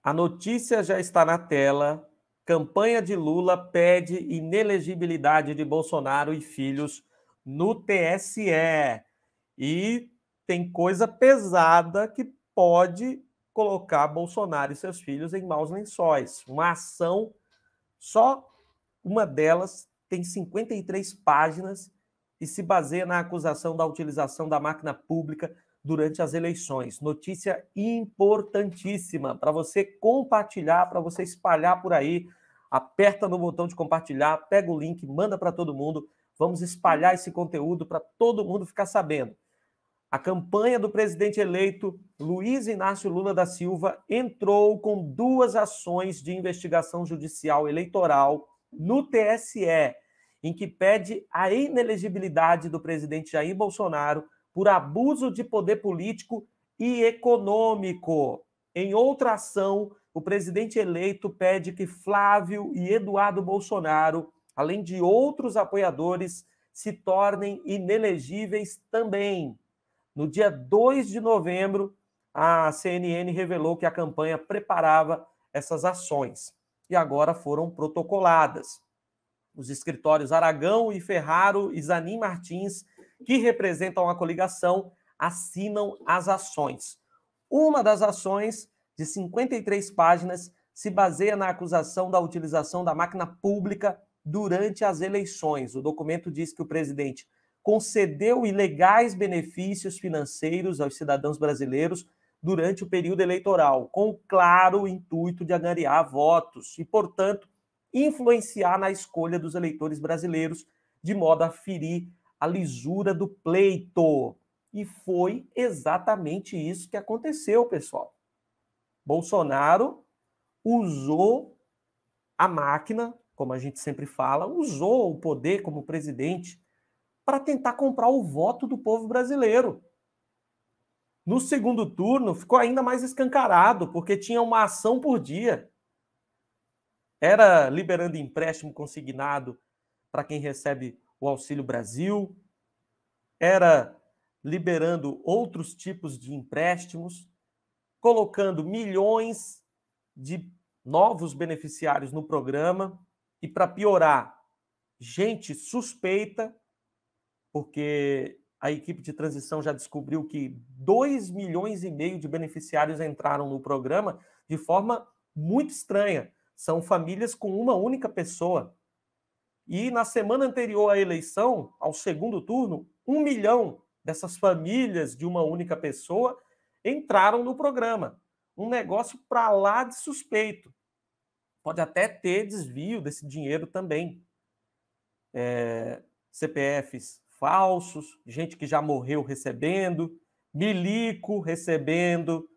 A notícia já está na tela. Campanha de Lula pede inelegibilidade de Bolsonaro e filhos no TSE. E tem coisa pesada que pode colocar Bolsonaro e seus filhos em maus lençóis. Uma ação, só uma delas tem 53 páginas e se baseia na acusação da utilização da máquina pública durante as eleições. Notícia importantíssima para você compartilhar, para você espalhar por aí. Aperta no botão de compartilhar, pega o link, manda para todo mundo. Vamos espalhar esse conteúdo para todo mundo ficar sabendo. A campanha do presidente eleito Luiz Inácio Lula da Silva entrou com 2 ações de investigação judicial eleitoral no TSE, em que pede a inelegibilidade do presidente Jair Bolsonaro por abuso de poder político e econômico. Em outra ação, o presidente eleito pede que Flávio e Eduardo Bolsonaro, além de outros apoiadores, se tornem inelegíveis também. No dia 2 de novembro, a CNN revelou que a campanha preparava essas ações e agora foram protocoladas. Os escritórios Aragão e Ferraro e Zanin Martins, que representam a coligação, assinam as ações. Uma das ações, de 53 páginas, se baseia na acusação da utilização da máquina pública durante as eleições. O documento diz que o presidente concedeu ilegais benefícios financeiros aos cidadãos brasileiros durante o período eleitoral, com o claro intuito de angariar votos e, portanto, influenciar na escolha dos eleitores brasileiros, de modo a ferir a lisura do pleito. E foi exatamente isso que aconteceu, pessoal. Bolsonaro usou a máquina, como a gente sempre fala, usou o poder como presidente para tentar comprar o voto do povo brasileiro. No segundo turno, ficou ainda mais escancarado, porque tinha uma ação por dia. Era liberando empréstimo consignado para quem recebe o Auxílio Brasil, era liberando outros tipos de empréstimos, colocando milhões de novos beneficiários no programa e, para piorar, gente suspeita, porque a equipe de transição já descobriu que 2,5 milhões de beneficiários entraram no programa de forma muito estranha. São famílias com uma única pessoa. E na semana anterior à eleição, ao segundo turno, 1 milhão dessas famílias de uma única pessoa entraram no programa. Um negócio para lá de suspeito. Pode até ter desvio desse dinheiro também. CPFs falsos, gente que já morreu recebendo, milico recebendo.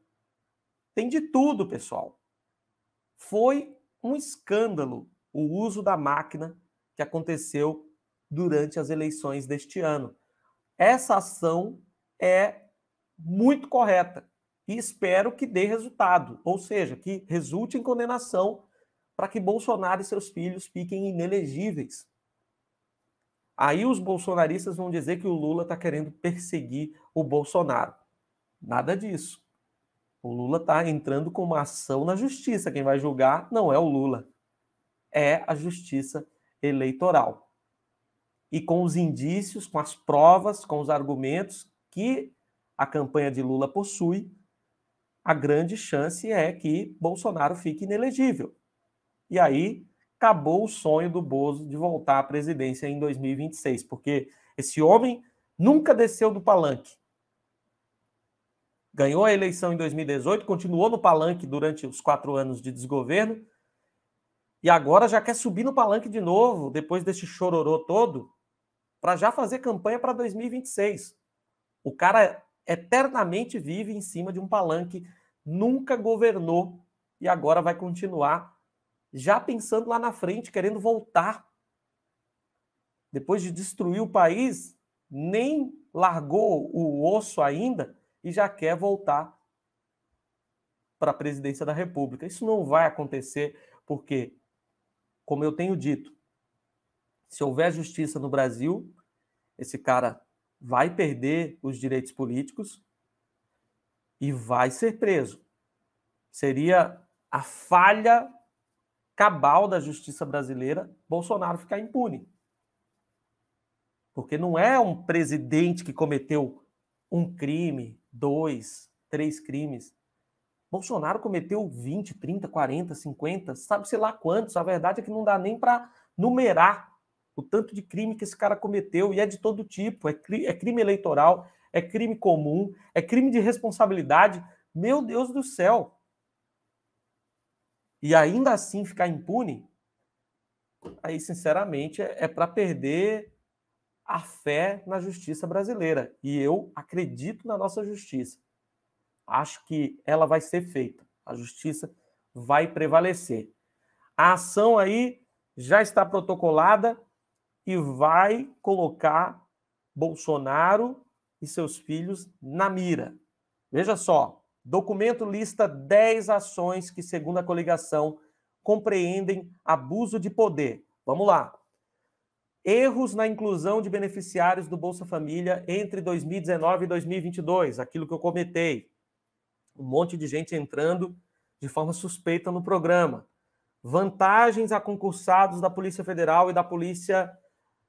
Tem de tudo, pessoal. Foi um escândalo o uso da máquina que aconteceu durante as eleições deste ano. Essa ação é muito correta e espero que dê resultado, ou seja, que resulte em condenação para que Bolsonaro e seus filhos fiquem inelegíveis. Aí os bolsonaristas vão dizer que o Lula está querendo perseguir o Bolsonaro. Nada disso. O Lula está entrando com uma ação na justiça. Quem vai julgar não é o Lula, é a justiça eleitoral. E com os indícios, com as provas, com os argumentos que a campanha de Lula possui, a grande chance é que Bolsonaro fique inelegível. E aí acabou o sonho do Bozo de voltar à presidência em 2026, porque esse homem nunca desceu do palanque. Ganhou a eleição em 2018, continuou no palanque durante os 4 anos de desgoverno, e agora já quer subir no palanque de novo, depois desse chororô todo, para já fazer campanha para 2026. O cara eternamente vive em cima de um palanque, nunca governou, e agora vai continuar já pensando lá na frente, querendo voltar. Depois de destruir o país, nem largou o osso ainda e já quer voltar para a presidência da República. Isso não vai acontecer porque, como eu tenho dito, se houver justiça no Brasil, esse cara vai perder os direitos políticos e vai ser preso. Seria a falha cabal da justiça brasileira, Bolsonaro ficar impune. Porque não é um presidente que cometeu um crime, 2, 3 crimes. Bolsonaro cometeu 20, 30, 40, 50, sabe-se lá quantos. A verdade é que não dá nem para numerar o tanto de crime que esse cara cometeu, e é de todo tipo. É crime eleitoral, é crime comum, é crime de responsabilidade. Meu Deus do céu! E ainda assim ficar impune, aí, sinceramente, é para perder a fé na justiça brasileira. E eu acredito na nossa justiça. Acho que ela vai ser feita. A justiça vai prevalecer. A ação aí já está protocolada e vai colocar Bolsonaro e seus filhos na mira. Veja só, documento lista 10 ações que, segundo a coligação, compreendem abuso de poder. Vamos lá. Erros na inclusão de beneficiários do Bolsa Família entre 2019 e 2022, aquilo que eu comentei. Um monte de gente entrando de forma suspeita no programa. Vantagens a concursados da Polícia Federal e da Polícia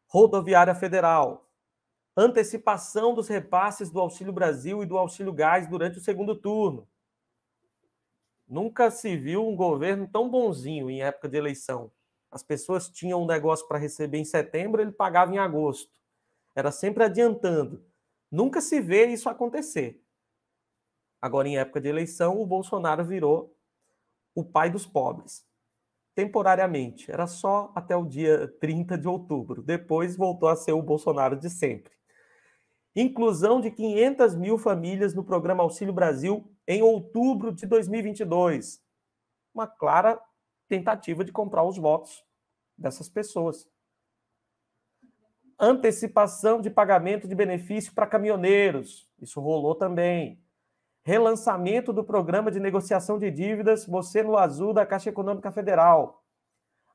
Rodoviária Federal. Antecipação dos repasses do Auxílio Brasil e do Auxílio Gás durante o segundo turno. Nunca se viu um governo tão bonzinho em época de eleição. As pessoas tinham um negócio para receber em setembro, ele pagava em agosto. Era sempre adiantando. Nunca se vê isso acontecer. Agora, em época de eleição, o Bolsonaro virou o pai dos pobres. Temporariamente. Era só até o dia 30 de outubro. Depois voltou a ser o Bolsonaro de sempre. Inclusão de 500 mil famílias no programa Auxílio Brasil em outubro de 2022. Uma clara tentativa de comprar os votos dessas pessoas. Antecipação de pagamento de benefício para caminhoneiros. Isso rolou também. Relançamento do programa de negociação de dívidas Você no Azul da Caixa Econômica Federal.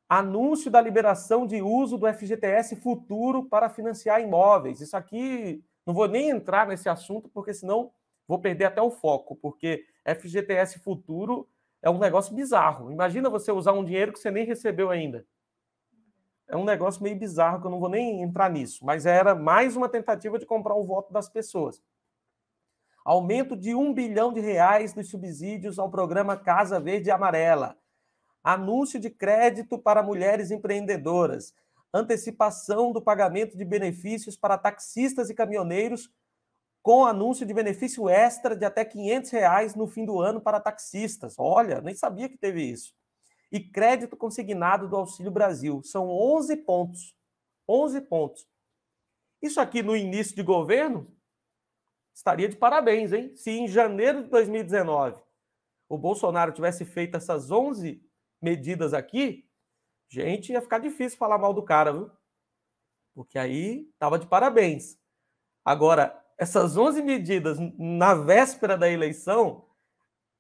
Anúncio da liberação de uso do FGTS Futuro para financiar imóveis. Isso aqui, não vou nem entrar nesse assunto, porque senão vou perder até o foco, porque FGTS Futuro é um negócio bizarro. Imagina você usar um dinheiro que você nem recebeu ainda. É um negócio meio bizarro, que eu não vou nem entrar nisso, mas era mais uma tentativa de comprar o voto das pessoas. Aumento de R$1 bilhão dos subsídios ao programa Casa Verde e Amarela. Anúncio de crédito para mulheres empreendedoras. Antecipação do pagamento de benefícios para taxistas e caminhoneiros, com anúncio de benefício extra de até R$500 no fim do ano para taxistas. Olha, nem sabia que teve isso. E crédito consignado do Auxílio Brasil. São 11 pontos. 11 pontos. Isso aqui no início de governo estaria de parabéns, hein? Se em janeiro de 2019 o Bolsonaro tivesse feito essas 11 medidas aqui, gente, ia ficar difícil falar mal do cara, viu? Porque aí estava de parabéns. Agora, essas 11 medidas na véspera da eleição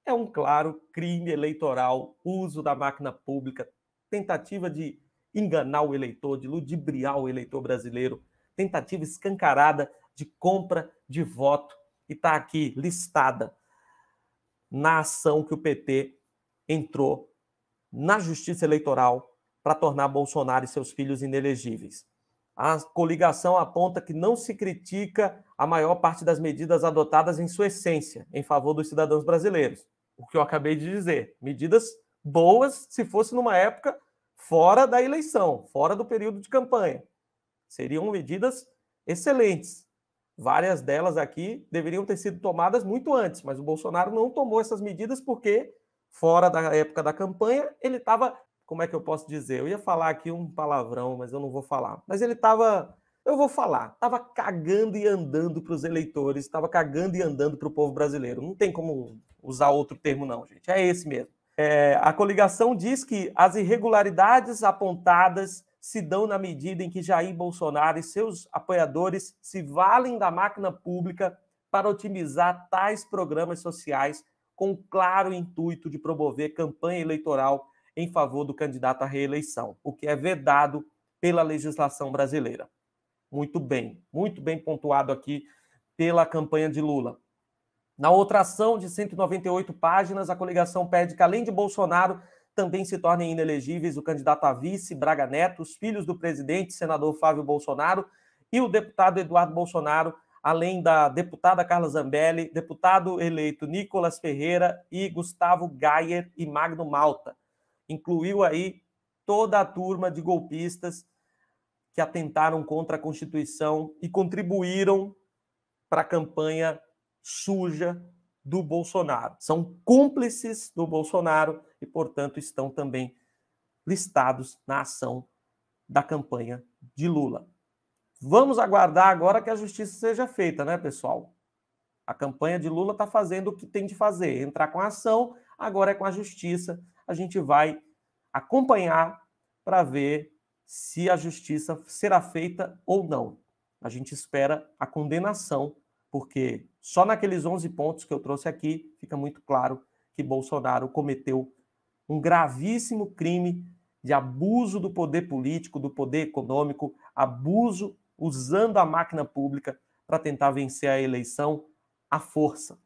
é um claro crime eleitoral, uso da máquina pública, tentativa de enganar o eleitor, de ludibriar o eleitor brasileiro, tentativa escancarada de compra de voto, e está aqui listada na ação que o PT entrou na Justiça Eleitoral para tornar Bolsonaro e seus filhos inelegíveis. A coligação aponta que não se critica a maior parte das medidas adotadas em sua essência, em favor dos cidadãos brasileiros. O que eu acabei de dizer. Medidas boas se fosse numa época fora da eleição, fora do período de campanha. Seriam medidas excelentes. Várias delas aqui deveriam ter sido tomadas muito antes, mas o Bolsonaro não tomou essas medidas porque, fora da época da campanha, ele estava, como é que eu posso dizer? Eu ia falar aqui um palavrão, mas eu não vou falar. Mas ele estava, eu vou falar, estava cagando e andando para os eleitores, estava cagando e andando para o povo brasileiro. Não tem como usar outro termo não, gente. É esse mesmo. A coligação diz que as irregularidades apontadas se dão na medida em que Jair Bolsonaro e seus apoiadores se valem da máquina pública para otimizar tais programas sociais com o claro intuito de promover campanha eleitoral em favor do candidato à reeleição, o que é vedado pela legislação brasileira. Muito bem pontuado aqui pela campanha de Lula. Na outra ação de 198 páginas, a coligação pede que, além de Bolsonaro, também se tornem inelegíveis o candidato a vice, Braga Neto, os filhos do presidente, senador Flávio Bolsonaro, e o deputado Eduardo Bolsonaro, além da deputada Carla Zambelli, deputado eleito Nicolas Ferreira e Gustavo Gayer e Magno Malta. Incluiu aí toda a turma de golpistas que atentaram contra a Constituição e contribuíram para a campanha suja do Bolsonaro. São cúmplices do Bolsonaro e, portanto, estão também listados na ação da campanha de Lula. Vamos aguardar agora que a justiça seja feita, né, pessoal? A campanha de Lula está fazendo o que tem de fazer, entrar com a ação, agora é com a justiça. A gente vai acompanhar para ver se a justiça será feita ou não. A gente espera a condenação, porque só naqueles 11 pontos que eu trouxe aqui fica muito claro que Bolsonaro cometeu um gravíssimo crime de abuso do poder político, do poder econômico, abuso usando a máquina pública para tentar vencer a eleição à força,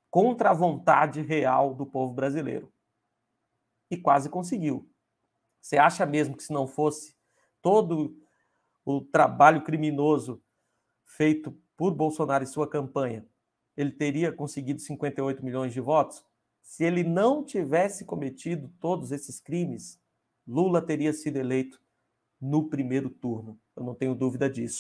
contra a vontade real do povo brasileiro. E quase conseguiu. Você acha mesmo que se não fosse todo o trabalho criminoso feito por Bolsonaro e sua campanha, ele teria conseguido 58 milhões de votos? Se ele não tivesse cometido todos esses crimes, Lula teria sido eleito no primeiro turno. Eu não tenho dúvida disso.